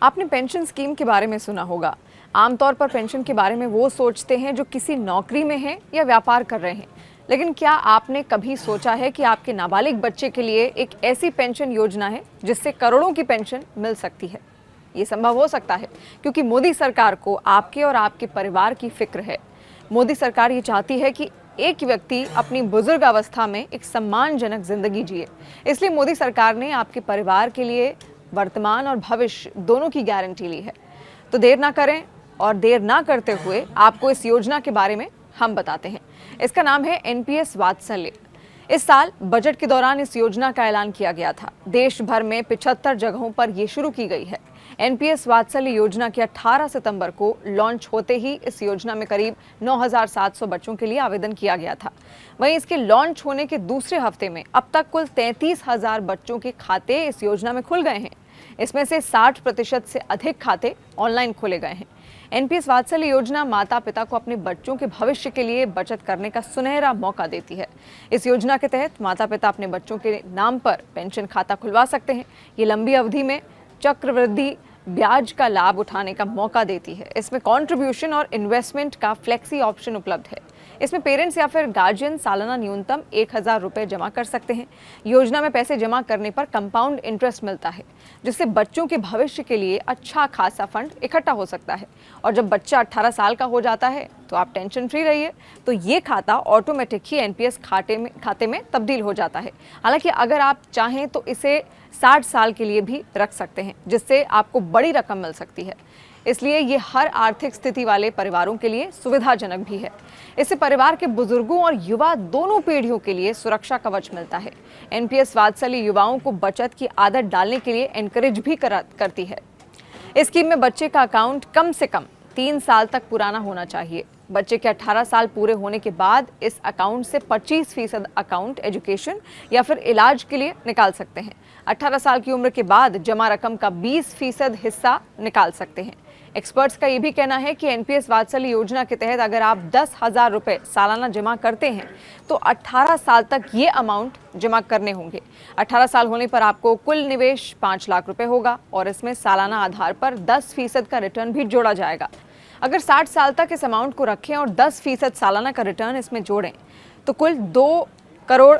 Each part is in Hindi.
आपने पेंशन स्कीम के बारे में सुना होगा। आमतौर पर पेंशन के बारे में वो सोचते हैं जो किसी नौकरी में हैं या व्यापार कर रहे हैं। लेकिन क्या आपने कभी सोचा है कि आपके नाबालिग बच्चे के लिए एक ऐसी पेंशन योजना है जिससे करोड़ों की पेंशन मिल सकती है? ये संभव हो सकता है क्योंकि मोदी सरकार को आपके और आपके परिवार की फिक्र है। मोदी सरकार ये चाहती है कि एक व्यक्ति अपनी बुजुर्ग अवस्था में एक सम्मानजनक जिंदगी जिए। इसलिए मोदी सरकार ने आपके परिवार के लिए वर्तमान और भविष्य दोनों की गारंटी ली है। तो देर ना करें और देर ना करते हुए आपको इस योजना के बारे में हम बताते हैं। इसका नाम है एनपीएस वात्सल्य। इस साल बजट के दौरान इस योजना का ऐलान किया गया था। देश भर में 75 जगहों पर यह शुरू की गई है। एनपीएस वात्सल्य योजना के 18 सितंबर को लॉन्च होते ही इस योजना में करीब 9,700 बच्चों के लिए आवेदन किया गया था। वहीं इसके लॉन्च होने के दूसरे हफ्ते में अब तक कुल 33,000 बच्चों के खाते इस योजना में खुल गए हैं। इसमें से 60% से अधिक खाते ऑनलाइन खोले गए हैं। एनपीएस वात्सल्य योजना माता पिता को अपने बच्चों के भविष्य के लिए बचत करने का सुनहरा मौका देती है। इस योजना के तहत माता पिता अपने बच्चों के नाम पर पेंशन खाता खुलवा सकते हैं। ये लंबी अवधि में चक्रवृद्धि ब्याज का लाभ उठाने का मौका देती है। इसमें कंट्रीब्यूशन और इन्वेस्टमेंट का फ्लेक्सी ऑप्शन उपलब्ध है। इसमें पेरेंट्स या फिर गार्जियन सालाना न्यूनतम 1,000 रुपये जमा कर सकते हैं। योजना में पैसे जमा करने पर कंपाउंड इंटरेस्ट मिलता है, जिससे बच्चों के भविष्य के लिए अच्छा खासा फंड इकट्ठा हो सकता है। और जब बच्चा 18 साल का हो जाता है तो आप टेंशन फ्री रहिए। तो ये खाता ऑटोमेटिक ही एनपीएस खाते में तब्दील हो जाता है। हालांकि अगर आप चाहें तो इसे 60 साल के लिए भी रख सकते हैं, जिससे आपको बड़ी रकम मिल सकती है। इसलिए ये हर आर्थिक स्थिति वाले परिवारों के लिए सुविधाजनक भी है। इससे परिवार के बुजुर्गों और युवा दोनों पीढ़ियों के लिए सुरक्षा कवच मिलता है। एनपीएस वात्सल्य युवाओं को बचत की आदत डालने के लिए एनकरेज भी करती है। इस स्कीम में बच्चे का अकाउंट कम से कम 3 साल तक पुराना होना चाहिए। बच्चे के 18 साल पूरे होने के बाद इस अकाउंट से 25% अकाउंट एजुकेशन या फिर इलाज के लिए निकाल सकते हैं। 18 साल की उम्र के बाद जमा रकम का 20% हिस्सा निकाल सकते हैं। एक्सपर्ट्स का ये भी कहना है कि एनपीएस वात्सल्य योजना के तहत अगर आप 10,000 रुपये सालाना जमा करते हैं तो 18 साल तक ये अमाउंट जमा करने होंगे। 18 साल होने पर आपको कुल निवेश 5 लाख रुपए होगा और इसमें सालाना आधार पर 10% का रिटर्न भी जोड़ा जाएगा। अगर 60 साल तक इस अमाउंट को रखें और 10% सालाना का रिटर्न इसमें जोड़ें तो कुल 2,75 करोड़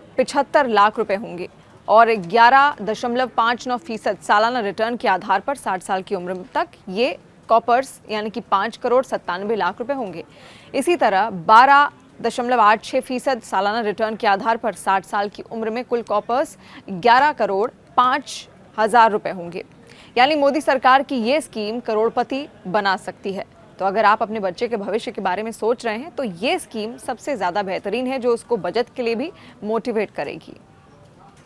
रुपए होंगे और 11.59% सालाना रिटर्न के आधार पर 60 साल की उम्र तक ये कॉपर्स यानी कि 5,97 करोड़ रुपए होंगे। इसी तरह 12.86% सालाना रिटर्न के आधार पर 60 साल की उम्र में कुल कॉपर्स 11,05,00,000 रुपए होंगे। यानी मोदी सरकार की ये स्कीम करोड़पति बना सकती है। तो अगर आप अपने बच्चे के भविष्य के बारे में सोच रहे हैं तो ये स्कीम सबसे ज़्यादा बेहतरीन है, जो उसको बचत के लिए भी मोटिवेट करेगी।